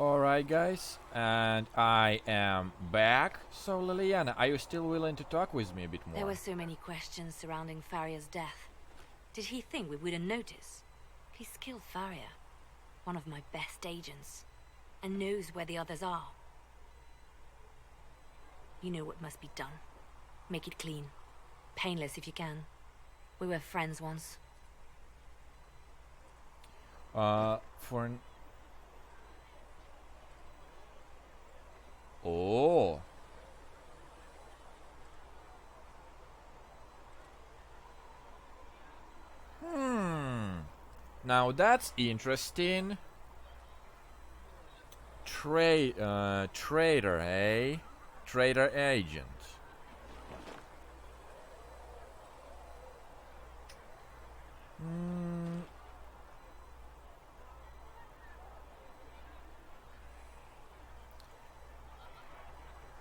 Alright, guys, and I am back. So, Liliana, are you still willing to talk with me a bit more? There were so many questions surrounding Faria's death. Did he think we wouldn't notice? He's killed Faria, one of my best agents, and knows where the others are. You know what must be done. Make it clean. Painless if you can. We were friends once. For an... Oh. Now that's interesting. Trader, eh? Trader agent.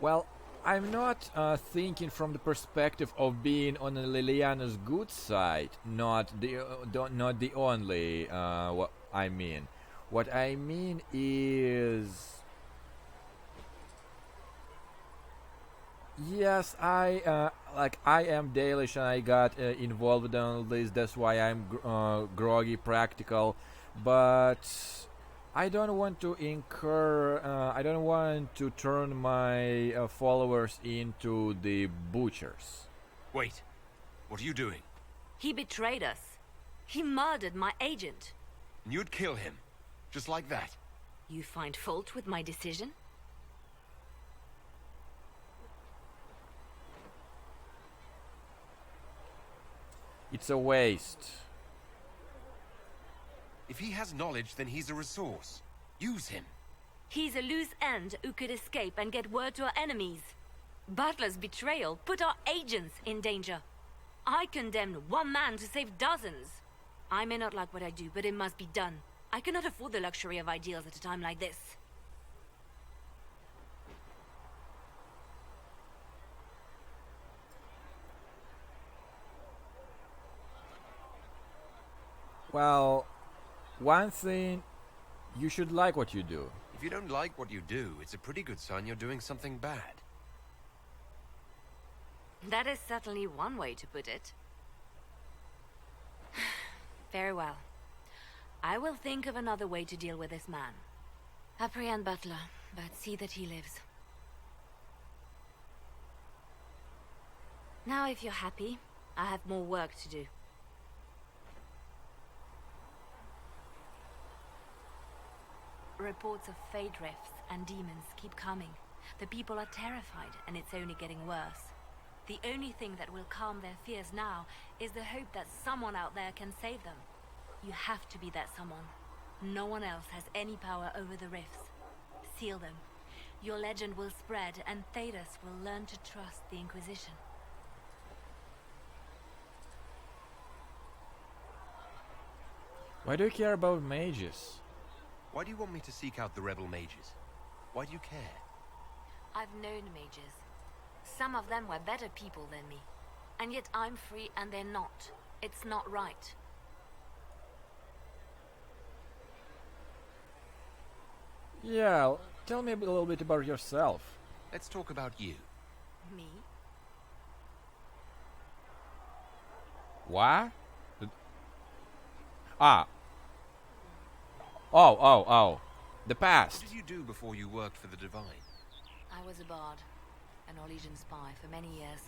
Well, I'm not thinking from the perspective of being on Liliana's good side. Not the only. What I mean. What I mean is, yes, I am Dalish and I got involved in all this. That's why I'm groggy, practical, but I don't want to incur. I don't want to turn my followers into the butchers. Wait, what are you doing? He betrayed us. He murdered my agent. And you'd kill him, just like that? You find fault with my decision? It's a waste. If he has knowledge, then he's a resource. Use him. He's a loose end who could escape and get word to our enemies. Butler's betrayal put our agents in danger. I condemned one man to save dozens. I may not like what I do, but it must be done. I cannot afford the luxury of ideals at a time like this. Well, one thing, you should like what you do. If you don't like what you do, it's a pretty good sign you're doing something bad. That is certainly one way to put it. Very well. I will think of another way to deal with this man. Apprehend Butler, but see that he lives. Now, if you're happy, I have more work to do. Reports of fade rifts and demons keep coming. The people are terrified, and it's only getting worse. The only thing that will calm their fears now is the hope that someone out there can save them. You have to be that someone. No one else has any power over the rifts. Seal them. Your legend will spread, and Thedas will learn to trust the Inquisition. Why do you care about mages? Why do you want me to seek out the rebel mages? Why do you care? I've known mages. Some of them were better people than me. And yet I'm free and they're not. It's not right. Yeah, tell me a little bit about yourself. Let's talk about you. Me? What? Ah. Oh. The past. What did you do before you worked for the Divine? I was a bard, an Orlesian spy for many years.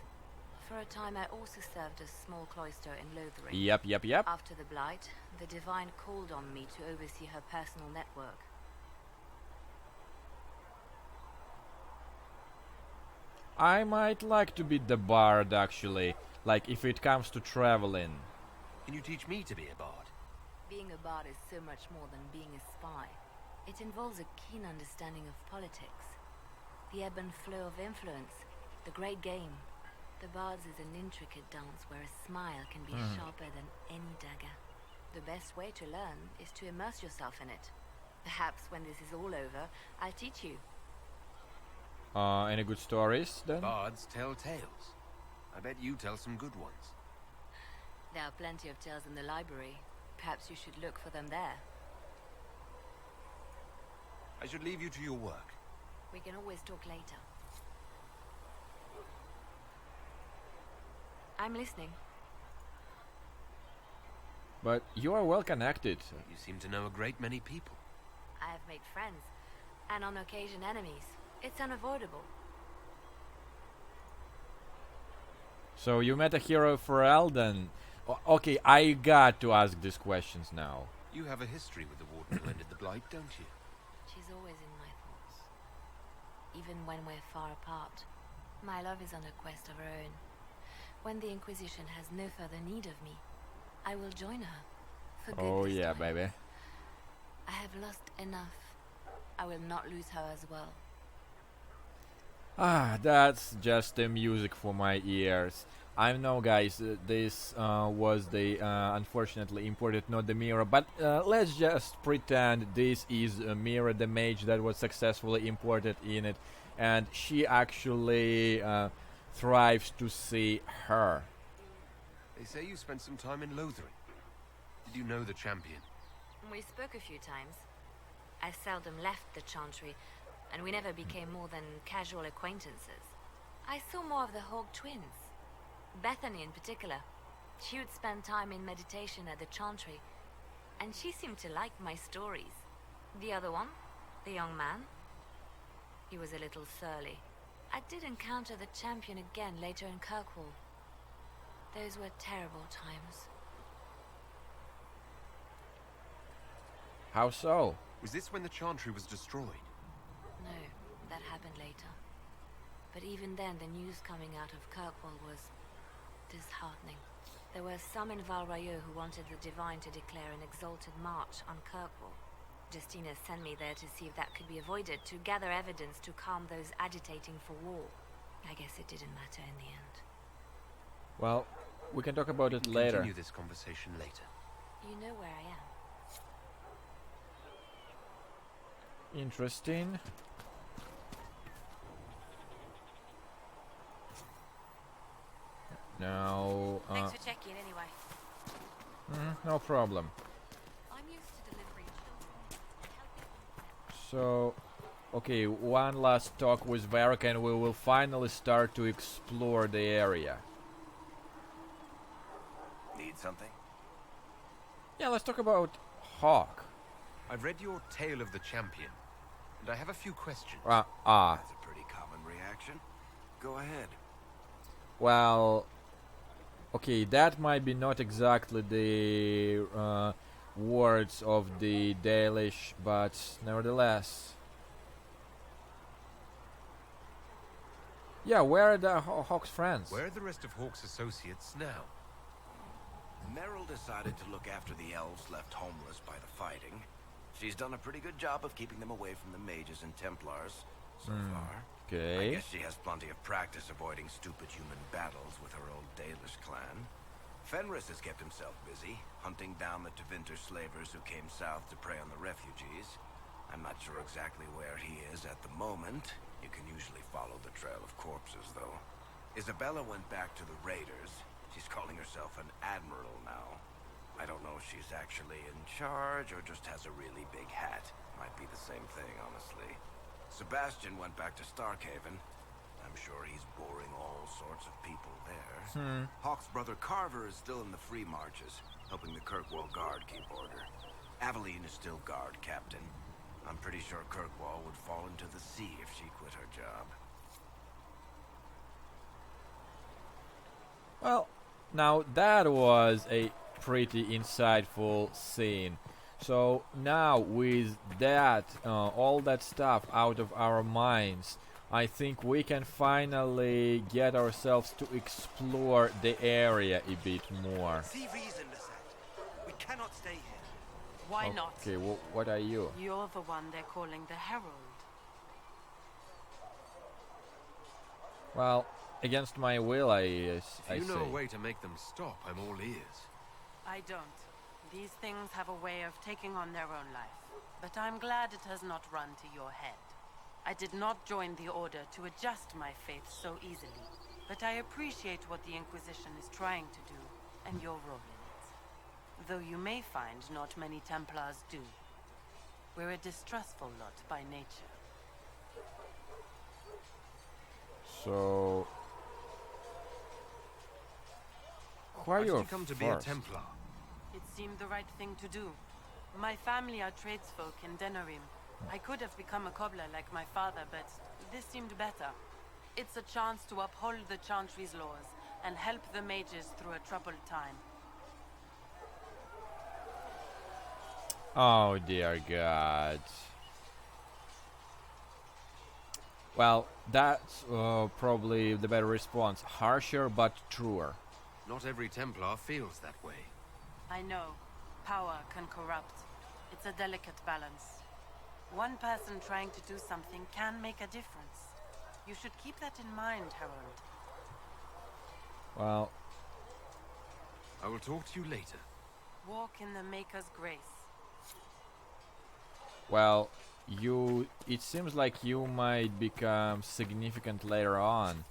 For a time I also served a small cloister in Lothering. Yep. After the Blight, the Divine called on me to oversee her personal network. I might like to be the bard, actually. Like, if it comes to traveling. Can you teach me to be a bard? Being a bard is so much more than being a spy. It involves a keen understanding of politics. The ebb and flow of influence. The great game. The bard's is an intricate dance where a smile can be sharper than any dagger. The best way to learn is to immerse yourself in it. Perhaps when this is all over, I'll teach you. Any good stories, then? Bards tell tales. I bet you tell some good ones. There are plenty of tales in the library. Perhaps you should look for them there. I should leave you to your work. We can always talk later. I'm listening. But you are well connected. You seem to know a great many people. I have made friends, and on occasion enemies. It's unavoidable. So you met a hero for Elden. Okay, I got to ask these questions now. You have a history with the Warden who ended the Blight, don't you? She's always in my thoughts. Even when we're far apart. My love is on a quest of her own. When the Inquisition has no further need of me, I will join her. For good Oh this yeah, time. baby. I have lost enough. I will not lose her as well. Ah, that's just the music for my ears. I know, guys, this was the unfortunately imported, not the mirror, but let's just pretend this is a mirror, the mage that was successfully imported in it, and she actually thrives to see her. They say you spent some time in Lothering. Did you know the champion? We spoke a few times. I seldom left the Chantry, and we never became more than casual acquaintances. I saw more of the Hawk twins. Bethany in particular. She would spend time in meditation at the Chantry, and she seemed to like my stories. The other one, the young man, he was a little surly. I did encounter the champion again later in Kirkwall. Those were terrible times. How so? Was this when the Chantry was destroyed? No, that happened later. But even then, the news coming out of Kirkwall was disheartening. There were some in Val Rayeau who wanted the Divine to declare an exalted march on Kirkwall. Justina sent me there to see if that could be avoided, to gather evidence to calm those agitating for war. I guess it didn't matter in the end. Well, we can talk about it later. Continue this conversation later. You know where I am. Interesting. Now, Thanks for checking anyway. no problem. I'm used to delivering children. So, okay, one last talk with Varric and we will finally start to explore the area. Need something? Yeah, let's talk about Hawk. I've read your Tale of the Champion, and I have a few questions. That's a pretty common reaction. Go ahead. Well, okay, that might be not exactly the words of the Dalish, but nevertheless. Yeah, where are the Hawk's friends? Where are the rest of Hawk's associates now? Merrill decided to look after the elves left homeless by the fighting. She's done a pretty good job of keeping them away from the mages and Templars so far. I Okay. guess she has plenty of practice avoiding stupid human battles with her old Dalish clan. Fenris has kept himself busy, hunting down the Tevinter slavers who came south to prey on the refugees. I'm not sure exactly where he is at the moment. You can usually follow the trail of corpses, though. Isabella went back to the raiders. She's calling herself an admiral now. I don't know if she's actually in charge or just has a really big hat. Might be the same thing, honestly. Sebastian went back to Starkhaven. I'm sure he's boring all sorts of people there. Hawk's brother Carver is still in the free marches, helping the Kirkwall Guard keep order. Aveline is still guard captain. I'm pretty sure Kirkwall would fall into the sea if she quit her job. Well, now that was a pretty insightful scene. So now with that, all that stuff out of our minds, I think we can finally get ourselves to explore the area a bit more. See reason, Lisette. We cannot stay here. Why not? Okay, what are you? You're the one they're calling the Herald. Well, against my will, I If you know say. a way to make them stop, I'm all ears. I don't. These things have a way of taking on their own life. But I'm glad it has not run to your head. I did not join the Order to adjust my faith so easily. But I appreciate what the Inquisition is trying to do, and your role in it. Though you may find not many Templars do. We're a distrustful lot by nature. So, who are How did you you come to be a first? Templar? It seemed the right thing to do. My family are tradesfolk in Denerim. I could have become a cobbler like my father, but this seemed better. It's a chance to uphold the Chantry's laws and help the mages through a troubled time. Oh dear God. Well, that's probably the better response. Harsher but truer. Not every Templar feels that way. I know. Power can corrupt. It's a delicate balance. One person trying to do something can make a difference. You should keep that in mind, Harold. Well, I will talk to you later. Walk in the Maker's grace. well, it seems like you might become significant later on.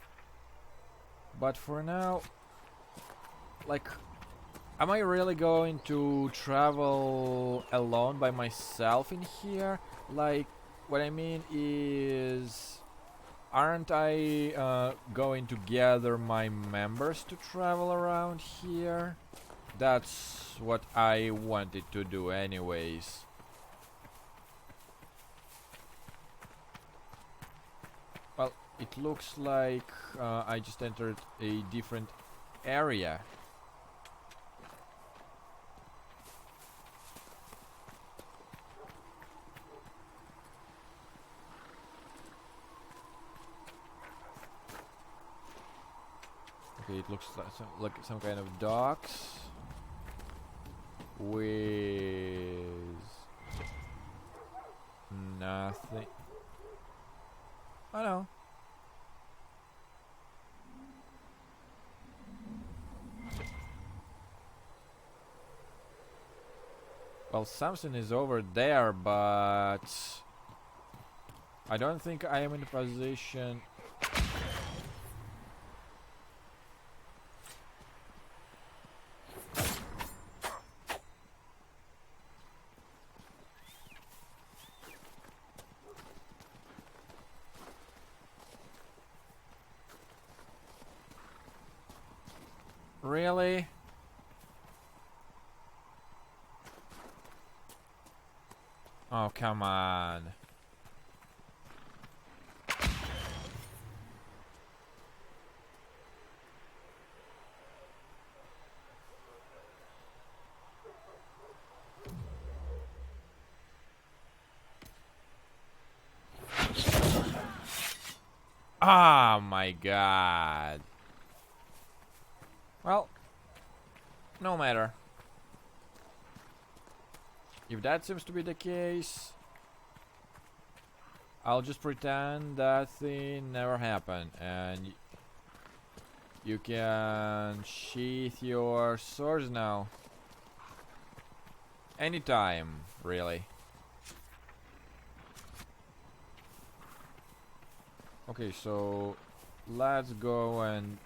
But for now, like, am I really going to travel alone by myself in here? Like, what I mean is, aren't I going to gather my members to travel around here? That's what I wanted to do anyways. Well, it looks like I just entered a different area. Okay, it looks like some kind of docks with nothing. Oh no. Well, something is over there, but I don't think I am in a position. Really? Oh, come on. Oh my God. Well, no matter. If that seems to be the case, I'll just pretend that thing never happened, and you can sheath your swords now. Anytime, really. Okay, so let's go and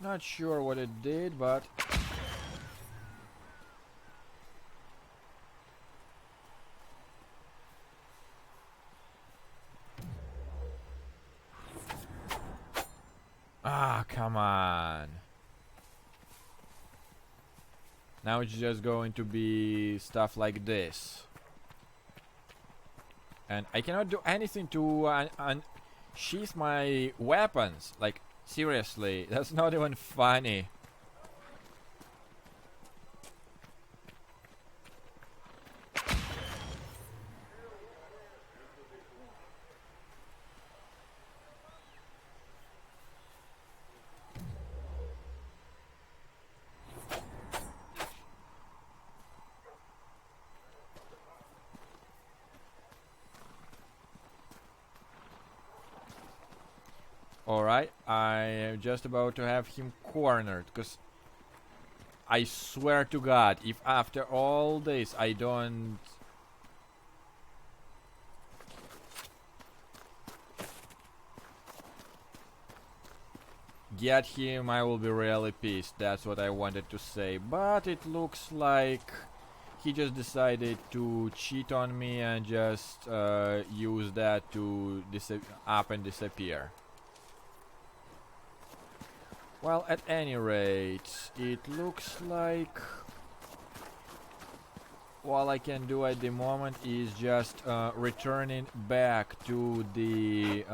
not sure what it did, but ah, come on. Now it's just going to be stuff like this. And I cannot do anything to unsheath my weapons. Like, seriously, that's not even funny. Alright, I am just about to have him cornered, because I swear to God, if after all this I don't get him, I will be really pissed. That's what I wanted to say. But it looks like he just decided to cheat on me and just use that to up and disappear. Well, at any rate, it looks like all I can do at the moment is just returning back to the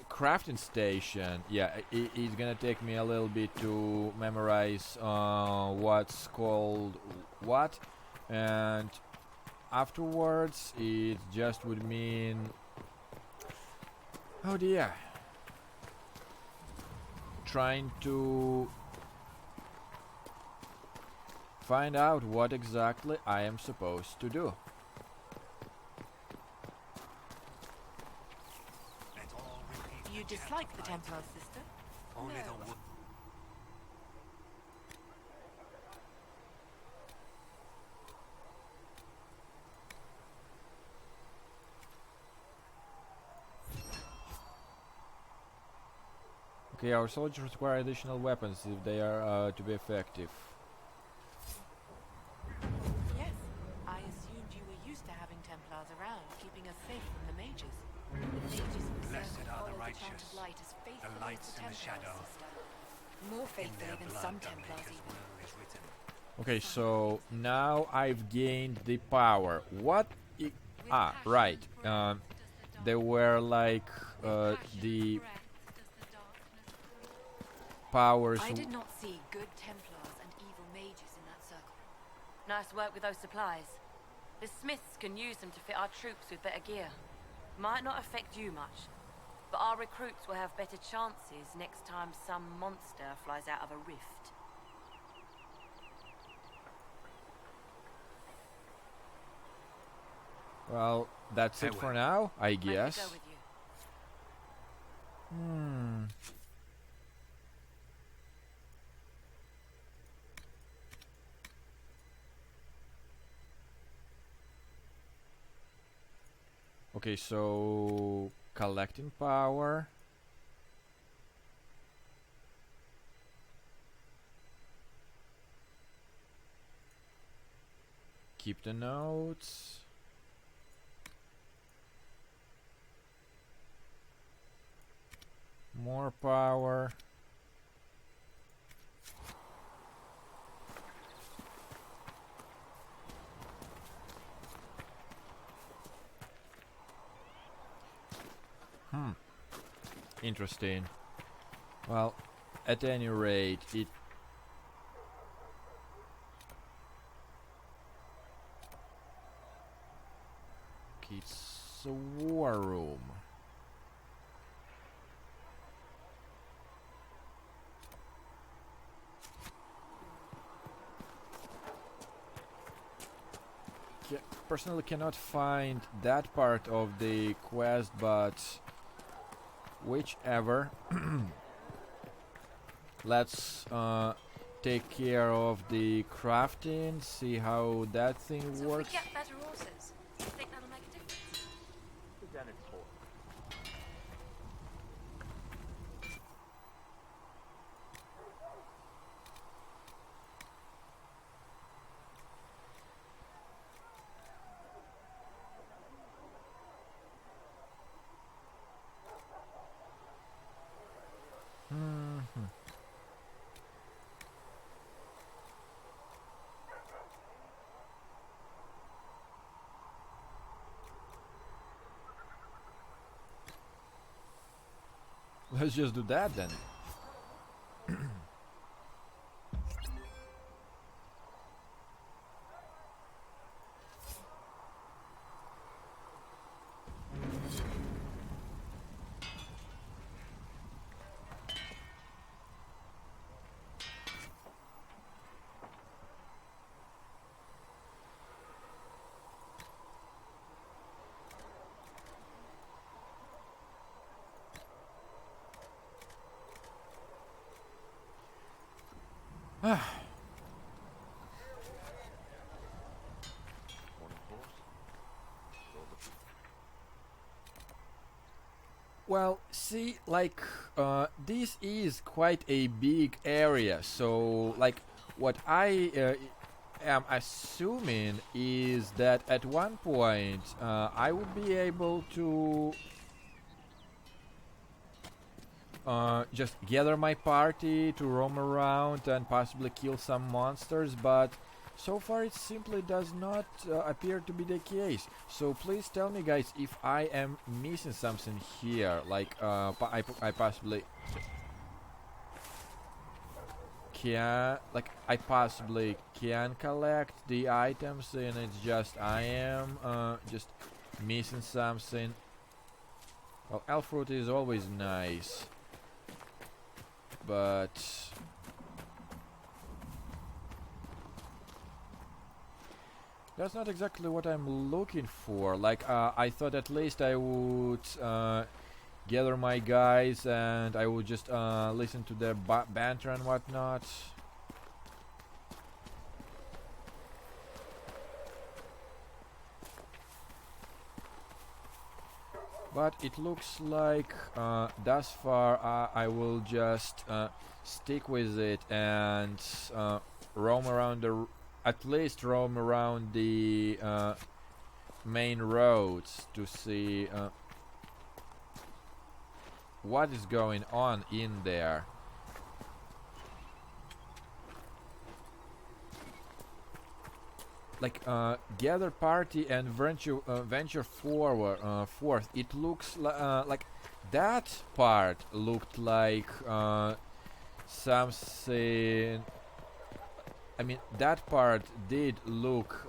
crafting station. Yeah, it's gonna take me a little bit to memorize what's called what, and afterwards it just would mean, oh dear, trying to find out what exactly I am supposed to do. Let's all repeat You dislike the Templar, sister? only No. the wo- Okay, our soldiers require additional weapons if they are to be effective. Yes. I assumed you were used to having Templars around, keeping us safe from the mages. The mages of the Blessed circle are the follow righteous, chant of light as faithfully the as lights the in the Templars, shadow. sister. More in faithfully their than blood some the Templars Maker's even. will is written. Okay, so now I've gained the power. What? Right. There were like the powers. I did not see good Templars and evil mages in that circle. Nice work with those supplies. The smiths can use them to fit our troops with better gear. Might not affect you much, but our recruits will have better chances next time some monster flies out of a rift. Well, that's it for now, I Let me guess. go with you. Okay, so collecting power. Keep the notes. More power. Interesting. Well, at any rate, it's a war room. Personally cannot find that part of the quest, but whichever. Let's take care of the crafting, see how that thing So works. if we get better horses, do you think that'll make a difference? Let's just do that then. Well, see, like, this is quite a big area, so, like, what I am assuming is that at one point I would be able to just gather my party to roam around and possibly kill some monsters, but so far it simply does not appear to be the case. So please tell me, guys, if I am missing something here, like I possibly I possibly can collect the items, and it's just I am just missing something. Well, elf fruit is always nice, but that's not exactly what I'm looking for. Like, I thought at least I would gather my guys and I would just listen to their banter and whatnot. But it looks like thus far I will just stick with it and roam around at least roam around the main roads to see what is going on in there. Like, gather party and venture forth. It looks like that part looked like something. I mean, that part did look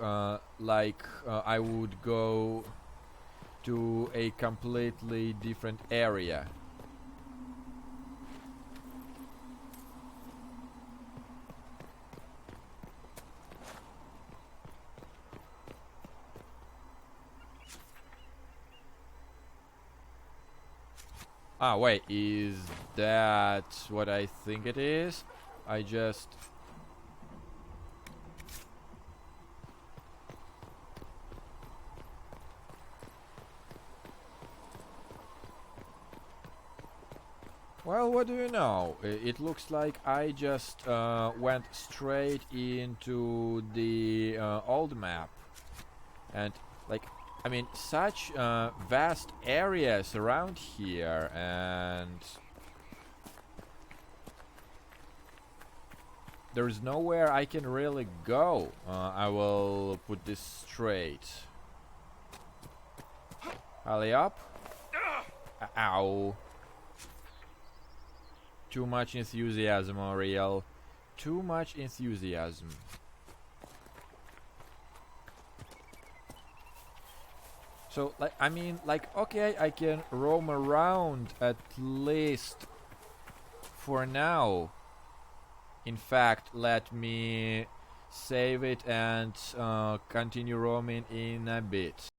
like I would go to a completely different area. Ah, wait, is that what I think it is? I just... Well, what do you know? It looks like I just went straight into the old map. And, like, I mean, such vast areas around here, and there's nowhere I can really go. I will put this straight. Hurry up. Ow. Too much enthusiasm, Oriel. Too much enthusiasm. So, like, I mean, like, okay, I can roam around at least for now. In fact, let me save it and continue roaming in a bit.